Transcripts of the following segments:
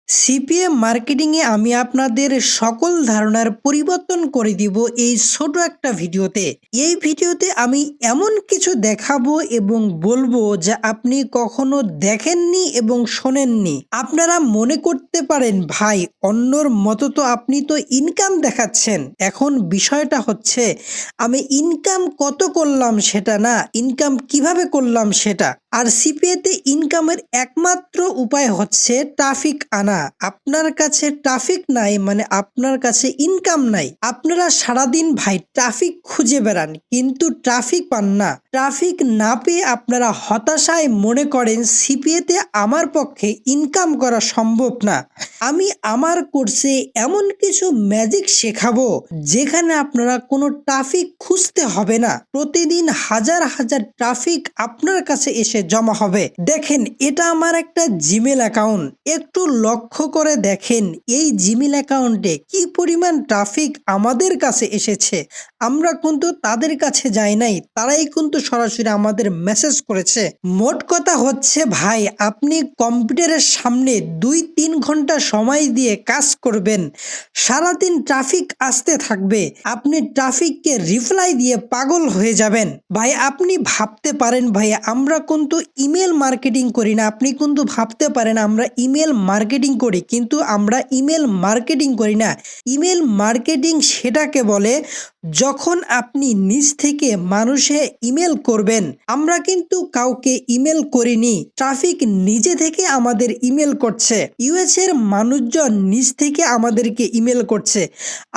CPM মার্কেটিংয়ে আমি আপনাদের সকল ধারণার পরিবর্তন করে দিব এই ছোট একটা ভিডিওতে। এই ভিডিওতে আমি এমন কিছু দেখাবো এবং বলবো যা আপনি কখনো দেখেননি এবং শোনেননি। আপনারা মনে করতে পারেন ভাই অন্যর মতো তো আপনি তো ইনকাম দেখাচ্ছেন। এখন বিষয়টা হচ্ছে আমি ইনকাম কত করলাম সেটা না, ইনকাম কিভাবে করলাম সেটা। আর সিপিএতে ইনকামের একমাত্র উপায় হচ্ছে ট্রাফিক আনা। আপনার কাছে ট্রাফিক নাই মানে আপনার কাছে ইনকাম নাই। আপনারা সারাদিন ভাই ট্রাফিক খুঁজে বেড়ান কিন্তু ট্রাফিক পান না। ট্রাফিক না পেয়ে আপনারা হতাশায় মনে করেন সিপিএতে আমার পক্ষে ইনকাম করা সম্ভব না। আমি আমার কোর্সে এমন কিছু ম্যাজিক শেখাবো যেখানে আপনারা কোনো ট্রাফিক খুঁজতে হবে না। প্রতিদিন হাজার হাজার ট্রাফিক আপনার কাছে এসে জমা হবে। দেখেন, এটা আমার একটা জিমেল অ্যাকাউন্ট। একটু লক্ষ্য করে দেখেন এই জিমেল অ্যাকাউন্টে কি পরিমাণ ট্রাফিক আমাদের কাছে এসেছে। আমরা কিন্তু তাদের কাছে যাই নাই, তারাই কিন্তু সরাসরি আমাদের মেসেজ করেছে। মোট কথা হচ্ছে ভাই, আপনি কম্পিউটারের সামনে 2-3 ঘন্টা সময় দিয়ে কাজ করবেন, সারাদিন ট্রাফিক আসতে থাকবে, আপনি ট্রাফিককে রিপ্লাই দিয়ে পাগল হয়ে যাবেন। ভাই আপনি ভাবতে পারেন ভাই আমরা কিন্তু ইমেল মার্কেটিং করি না, আপনি কিন্তু ভাবতে পারেন আমরা ইমেল মার্কেটিং করি, কিন্তু আমরা ইমেল মার্কেটিং করি না। ইমেল মার্কেটিং সেটাকে বলে যখন আপনি নিজ থেকে মানুষে ইমেল করবেন। আমরা কিন্তু কাউকে ইমেল করিনি, ট্রাফিক নিজে থেকে আমাদের ইমেল করছে। ইউএস এর মানুষজন নিজ থেকে আমাদেরকে ইমেল করছে।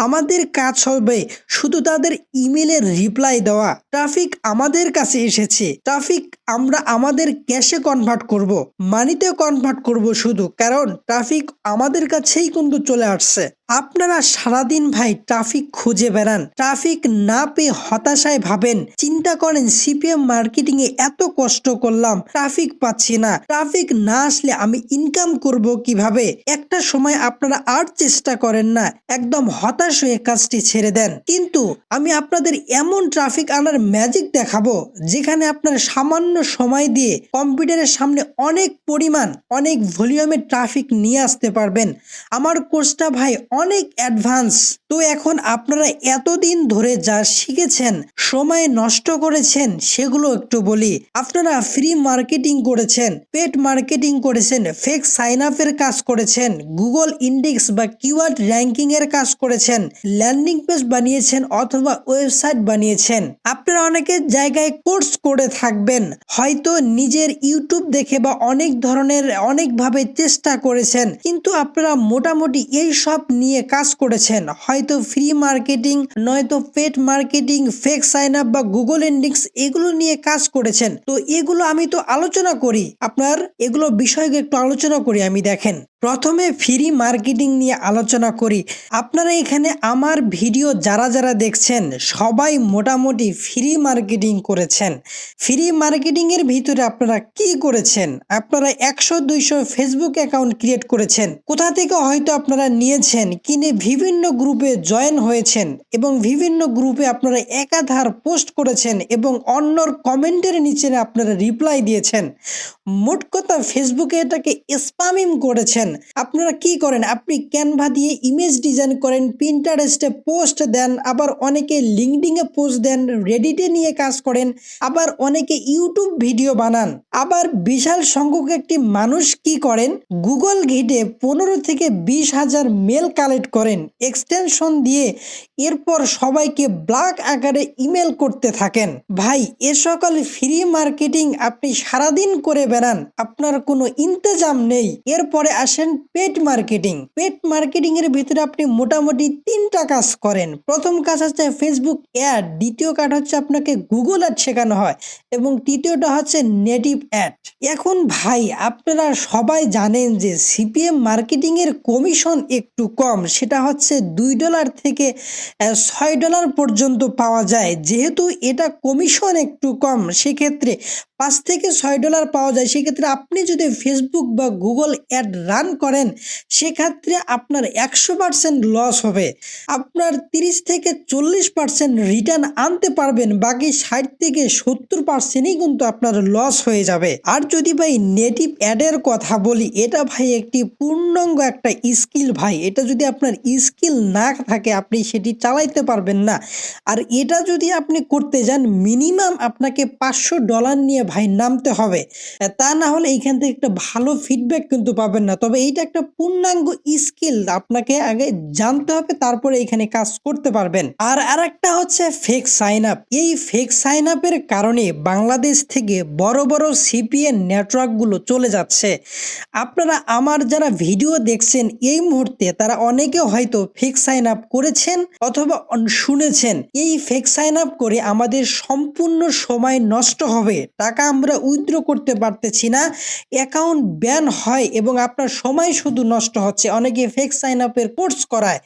আমাদের কাজ হবে শুধু তাদের ইমেলের রিপ্লাই দেওয়া। ট্রাফিক আমাদের কাছে এসেছে, ট্রাফিক আমরা আমাদের ক্যাশে কনভার্ট করব, মানিতে কনভার্ট করব শুধু, কারণ ট্রাফিক আমাদের কাছেই কিন্তু চলে আসছে। আপনারা সারাদিন ভাই ট্রাফিক খুঁজে বেড়ান, ট্রাফিক না পেয়ে হতাশায় ভাবেন, চিন্তা করেন সিপিএম মার্কেটিং এ এত কষ্ট করলাম ট্রাফিক পাচ্ছি না, ট্রাফিক না আসলে আমি ইনকাম করব কিভাবে। একটা সময় আপনারা আর চেষ্টা করেন না, একদম হতাশ হয়ে কাজটি ছেড়ে দেন। কিন্তু আমি আপনাদের এমন ট্রাফিক আনার ম্যাজিক দেখাবো যেখানে আপনারা সামান্য সময় দিয়ে কম্পিউটারের সামনে অনেক পরিমাণ অনেক ভলিউমের ট্রাফিক নিয়ে আসতে পারবেন। আমার কোর্সটা ভাই অনেক অ্যাডভান্স। তো এখন আপনারা এতদিন ধরে যা শিখেছেন, সময় নষ্ট করেছেন, সেগুলো একটু বলি। আপনারা ফ্রি মার্কেটিং করেছেন, পেড মার্কেটিং করেছেন, ফেক সাইন আপের কাজ করেছেন, গুগল ইন্ডেক্স বা কিওয়ার্ড র্যাঙ্কিং এর কাজ করেছেন, ল্যান্ডিং পেজ বানিয়েছেন অথবা ওয়েবসাইট বানিয়েছেন। আপনারা অনেকের জায়গায় কোর্স করে থাকবেন, হয়তো নিজের ইউটিউব দেখে বা অনেক ধরনের অনেকভাবে চেষ্টা করেছেন, কিন্তু আপনারা মোটামুটি এই সব নিয়ে কাজ করেছেন। হয়তো ফ্রি মার্কেটিং নয়তো paid marketing, fake sign up বা গুগল ইন্ডেক্স এগুলো নিয়ে কাজ করেছেন। তো এগুলো আমি তো আলোচনা করি, আপনার এগুলো বিষয়কে একটু আলোচনা করি আমি। দেখেন, প্রথমে ফ্রি মার্কেটিং নিয়ে আলোচনা করি। আপনারা এখানে আমার ভিডিও যারা যারা দেখছেন সবাই মোটামুটি ফ্রি মার্কেটিং করেছেন। ফ্রি মার্কেটিং এর ভিতরে আপনারা কি করেছেন? আপনারা 100-200 ফেসবুক অ্যাকাউন্ট ক্রিয়েট করেছেন। কোথা থেকে হয়তো আপনারা নিয়েছেন, কিনে বিভিন্ন গ্রুপে জয়েন হয়েছেন এবং বিভিন্ন গ্রুপে আপনারা একাধার পোস্ট করেছেন এবং অন্যর কমেন্টের নিচে আপনারা রিপ্লাই দিয়েছেন। মোট কথা ফেসবুকে এটাকে স্প্যামিং করেছেন। আপনারা কি করেন? আপনি ক্যানভা দিয়ে ইমেজ ডিজাইন করেন, পিন্টারেস্টে পোস্ট দেন, আবার অনেকে লিঙ্কডইনে পোস্ট দেন, রেডিটে নিয়ে কাজ করেন, আবার অনেকে ইউটিউব ভিডিও বানান। আবার বিশাল সংখ্যক একটি মানুষ কি করেন, গুগল ঘেঁটে 15 থেকে 20 হাজার মেল কালেক্ট করেন এক্সটেনশন দিয়ে, এরপর সবাইকে ব্লক আকারে ইমেল করতে থাকেন। ভাই এ সকল ফ্রি মার্কেটিং আপনি সারাদিন করে বেড়ান, আপনার কোনো ইন্তজাম নেই। এরপরে আসেন পেড মার্কেটিং। পেড মার্কেটিং এর ভিতরে আপনি মোটামুটি 3টা কাজ করেন। প্রথম কাজ হচ্ছে ফেসবুক অ্যাড, দ্বিতীয় কাজ হচ্ছে আপনাকে গুগল অ্যাড শেখানো হয় এবং তৃতীয়টা হচ্ছে নেটিভ অ্যাড। এখন ভাই আপনারা সবাই জানেন যে সিপিএম মার্কেটিং এর কমিশন একটু কম, সেটা হচ্ছে $2 থেকে $6 পর্যন্ত পাওয়া যায়। যেহেতু এটা কমিশন একটু কম, সেক্ষেত্রে $5 থেকে $6 পাওয়া যায়। সেক্ষেত্রে আপনি যদি ফেসবুক বা গুগল অ্যাড রান করেন, সেক্ষেত্রে আপনার 100% লস হবে। আপনার 30 থেকে 40% রিটার্ন আনতে পারবেন, বাকি 60 থেকে 70%ই কিন্তু আপনার লস হয়ে যাবে। আর যদি ভাই নেটিভ অ্যাডের কথা বলি, এটা ভাই একটি পূর্ণাঙ্গ একটা স্কিল ভাই। এটা যদি আপনার স্কিল না থাকে, আপনি সেটি চালাইতে পারবেন না। আর এটা যদি আপনি করতে যান, মিনিমাম আপনাকে $500 নিয়ে ভাই নামতে হবে। তা না হলে এইখান থেকে একটা ভালো ফিডব্যাক কিন্তু পাবেন না। তবে এইটা একটা পূর্ণাঙ্গ স্কিল, আপনাকে আগে জানতে হবে, তারপরে এখানে কাজ করতে পারবেন। আর আরেকটা হচ্ছে ফেক সাইন আপ। এই ফেক সাইন আপের কারণে বাংলাদেশ থেকে বড় বড় সিপিএন নেটওয়ার্কগুলো চলে যাচ্ছে। আপনারা আমার যারা ভিডিও দেখছেন এই মুহূর্তে, তারা অনেকে হয়তো ফেক সাইন আপ করেছেন অথবা শুনেছেন। এই ফেক সাইন আপ করে আমাদের সম্পূর্ণ সময় নষ্ট হবে, টাকা আমরা উইথড্র করতে পারতেছি না, অ্যাকাউন্ট ব্যান হয় এবং আপনার সময় শুধু নষ্ট হচ্ছে। অনেকে ফেক সাইন আপের কোর্স করায়।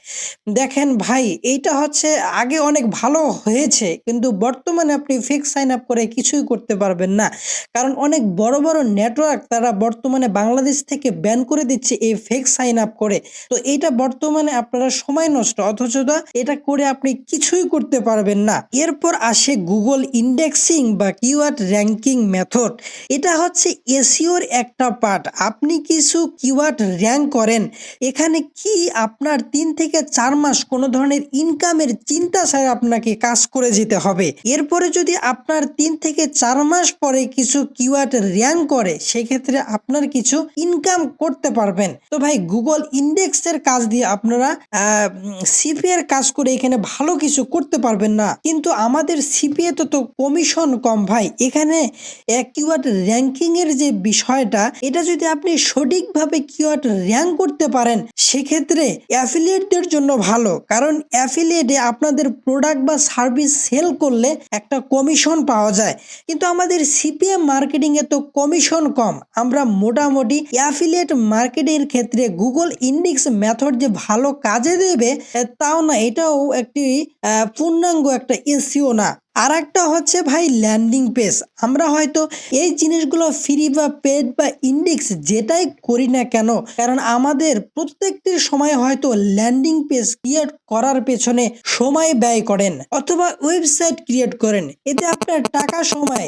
দেখেন ভাই, এইটা হচ্ছে আগে অনেক ভালো হয়েছে, কিন্তু বর্তমানে আপনি ফেক সাইন আপ করে কিছুই করতে পারবেন না। কারণ অনেক বড় বড় নেটওয়ার্ক তারা বর্তমানে বাংলাদেশ থেকে ব্যান করে দিচ্ছে এই ফেক সাইন আপ করে। তো এইটা বর্তমানে আপনারা সময় নষ্ট, অথচ এটা করে আপনি কিছুই করতে পারবেন না। এরপর আসে গুগল ইন্ডেক্সিং বা কিওয়ার্ড র্যাঙ্কিং মেথড। এটা হচ্ছে এসইওর একটা পার্ট। আপনি কিছু কিওয়ার্ড র্যাঙ্ক করেন, এখানে কি আপনার 3 থেকে 4 মাস কোনো ধরনের ইনকামের চিন্তা ছাড়া আপনাকে কাজ করে যেতে হবে। এরপরে যদি আপনার 3 থেকে 4 মাস পরে কিছু কিওয়ার্ড র্যাঙ্ক করে, সেক্ষেত্রে আপনার কিছু ইনকাম করতে পারবেন। তো ভাই, গুগল ইন্ডেক্সের কাজ দিয়ে আপনারা সিপিএ এর কাজ করে এখানে ভালো কিছু করতে পারবেন না। কিন্তু আমাদের সিপিএ তো কমিশন কম ভাই। এখানে কিওয়ার্ড র্যাঙ্কিং এর যে বিষয়টা, এটা যদি আপনি সঠিকভাবে কিওয়ার্ড র্যাঙ্ক করতে পারেন, সেক্ষেত্রে অ্যাফিলিয়েটদের জন্য ভালো। কারণ অ্যাফিলিয়েটে আপনাদের প্রোডাক্ট বা সার্ভিস সেল করলে একটা কমিশন পাওয়া যায়। কিন্তু আমাদের সিপিএম মার্কেটিং এ তো কমিশন কম। আমরা মোটামুটি অ্যাফিলিয়েট মার্কেটিং এর ক্ষেত্রে গুগল ইন্ডেক্স মেথড যে ভালো কাজে দেবে তাও না, এটাও একটি পূর্ণাঙ্গ একটা এসইও না। আর একটা হচ্ছে ভাই ল্যান্ডিং পেজ। আমরা হয়তো এই জিনিসগুলো ফ্রি বা পেড বা ইন্ডেক্স যেটাই করি না কেন, কারণ আমাদের প্রত্যেকটি সময় হয়তো ল্যান্ডিং পেজ ক্রিয়েট করার পেছনে সময় ব্যয় করেন অথবা ওয়েবসাইট ক্রিয়েট করেন, এতে আপনার টাকা সময়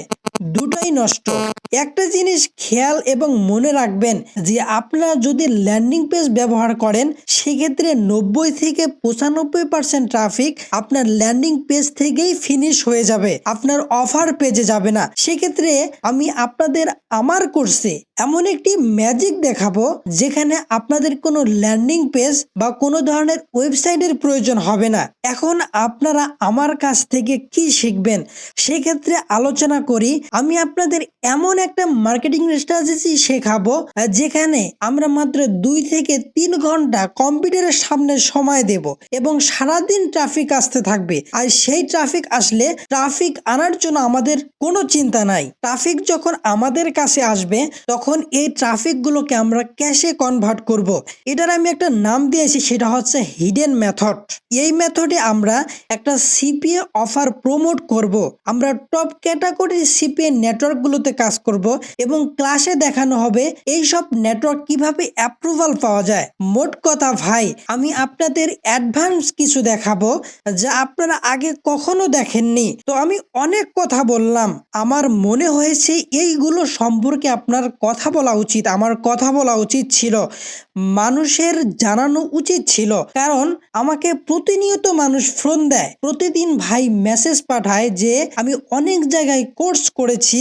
দুটোই নষ্ট। একটা জিনিস খেয়াল এবং মনে রাখবেন যে আপনারা যদি ল্যান্ডিং পেজ ব্যবহার করেন, সেক্ষেত্রে 90 থেকে 95% ট্রাফিক আপনার ল্যান্ডিং পেজ থেকেই ফিনিশ হয়ে যাবে, আপনার অফার পেজে যাবে না। সেক্ষেত্রে আমি আপনাদের আমার কোর্সে এমন একটি ম্যাজিক দেখাবো, যেখানে আপনাদের কোনো ল্যান্ডিং পেজ বা কোনো ধরনের ওয়েবসাইটের প্রয়োজন হবে না। এখন আপনারা আমার কাছ থেকে কি শিখবেন, সেক্ষেত্রে আলোচনা করি। আমি আপনাদের এমন একটা মার্কেটিং স্ট্র্যাটেজি শেখাবো, যেখানে আমরা মাত্র 2 থেকে 3 ঘন্টা কম্পিউটারের সামনে সময় দেব এবং সারাদিন ট্রাফিক আসতে থাকবে। আর সেই ট্রাফিক আসলে, ট্রাফিক আনার জন্য আমাদের কোনো চিন্তা নাই। ট্রাফিক যখন আমাদের কাছে আসবে, তখন এই ট্রাফিক গুলোকে আমরা ক্যাশে কনভার্ট করব। এটার আমি একটা নাম দিয়েছি, সেটা হচ্ছে হিডেন মেথড। এই মেথডে আমরা একটা সিপিএ অফার প্রমোট করব। আমরা টপ ক্যাটাগরির সিপিএ নেটওয়ার্ক গুলোতে কাজ করব এবং ক্লাসে দেখানো হবে এই সব নেটওয়ার্ক কিভাবে অ্যাপ্রুভাল পাওয়া যায়। মোট কথা ভাই, আমি আপনাদের অ্যাডভান্স কিছু দেখাবো যা আপনারা আগে কখনো দেখেননি। তো আমি অনেক কথা বললাম, আমার মনে হয়েছে এইগুলো সম্পর্কে আপনার কথা বলা উচিত, আমার কথা বলা উচিত ছিল, মানুষের জানানো উচিত ছিল। কারণ আমাকে প্রতিনিয়ত মানুষ ফোন দেয়, প্রতিদিন ভাই মেসেজ পাঠায় যে আমি অনেক জায়গায় কোর্স করেছি,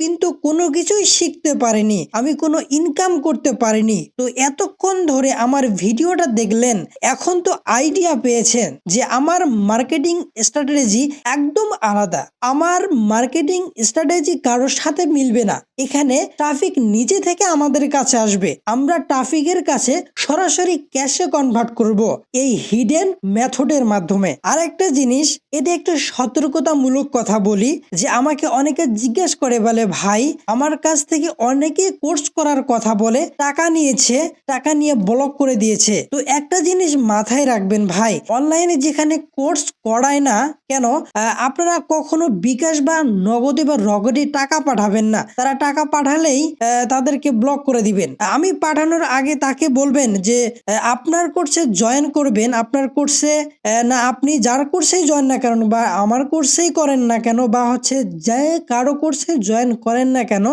কিন্তু কোনো কিছুই শিখতে পারিনি, আমি কোনো ইনকাম করতে পারিনি। তো এতক্ষণ ধরে আমার ভিডিওটা দেখলেন, এখন তো আইডিয়া পেয়েছেন যে আমার মার্কেটিং স্ট্র্যাটেজি একদম আলাদা। আমার মার্কেটিং স্ট্র্যাটেজি কারোর সাথে মিলবে না। এখানে ট্রাফিক নিজে থেকে আমাদের কাছে আসবে, আমরা ট্রাফিকের কাছে সরাসরি ক্যাশে কনভার্ট করব এই হিডেন মেথডের মাধ্যমে। আর একটা জিনিস, এটা একটু সতর্কতামূলক কথা বলি, যে আমাকে অনেকে জিজ্ঞেস করে বলে ভাই আমার কাছ থেকে অনেকে কোর্স করার কথা বলে টাকা নিয়েছে, টাকা নিয়ে ব্লক করে দিয়েছে। তো একটা জিনিস মাথায় রাখবেন ভাই, অনলাইনে যেখানে কোর্স করায় না কেন, আপনারা কখনো বিকাশ বা নগদে বা রগদে টাকা পাঠাবেন না। তারা টাকা পাঠালেই তাদেরকে ব্লক করে দিবেন। আমি পাঠানোর আগে তাকে বলবেন যে আপনার কোর্সে জয়েন করবেন, আপনার কোর্সে না আপনি যার কোর্সেই জয়েন না কেন বা আমার কোর্সেই করেন না কেন বা হচ্ছে যে কারো কোর্সে জয়েন করেন না কেন,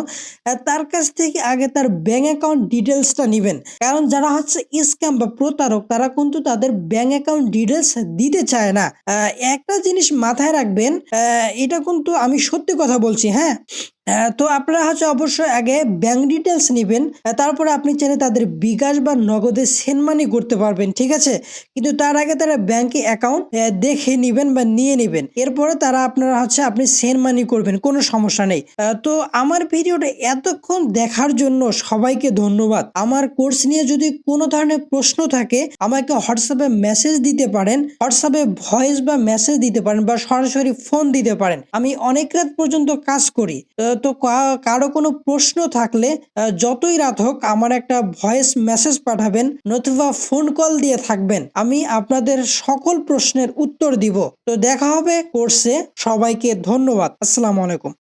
তার কাছ থেকে আগে তার ব্যাংক অ্যাকাউন্ট ডিটেলসটা নেবেন। কারণ যারা হচ্ছে স্ক্যাম বা প্রতারক, তারা কিন্তু তাদের ব্যাংক অ্যাকাউন্ট ডিটেলস দিতে চায় না। একটা জিনিস মাথায় রাখবেন, এটা কিন্তু আমি সত্যি কথা বলছি, হ্যাঁ। তো আপনারা হচ্ছে অবশ্যই আগে ব্যাংক ডিটেলস নেবেন, তারপরে আপনি চাইলে তাদের বিকাশ বা নগদে সেন্ড মানি করতে পারবেন, ঠিক আছে। কিন্তু তার আগে তারা ব্যাংকে অ্যাকাউন্ট দেখে নেবেন বা নিয়ে নেবেন, এরপরে তারা আপনারা হচ্ছে আপনি সেন্ড মানি করবেন, কোনো সমস্যা নেই। তো আমার ভিডিওটা এতক্ষণ দেখার জন্য সবাইকে ধন্যবাদ। আমার কোর্স নিয়ে যদি কোনো ধরনের প্রশ্ন থাকে আমাকে হোয়াটসঅ্যাপে মেসেজ দিতে পারেন, হোয়াটসঅ্যাপে ভয়েস বা মেসেজ দিতে পারেন বা সরাসরি ফোন দিতে পারেন। আমি অনেক রাত পর্যন্ত কাজ করি। তো কারো কোনো প্রশ্ন থাকলে যতই রাত হোক আমার একটা ভয়েস মেসেজ পাঠাবেন, নতুবা ফোন কল দিয়ে থাকবেন, আমি আপনাদের সকল প্রশ্নের উত্তর দিব। তো দেখা হবে কোর্সে। সবাইকে ধন্যবাদ। আসসালামু আলাইকুম।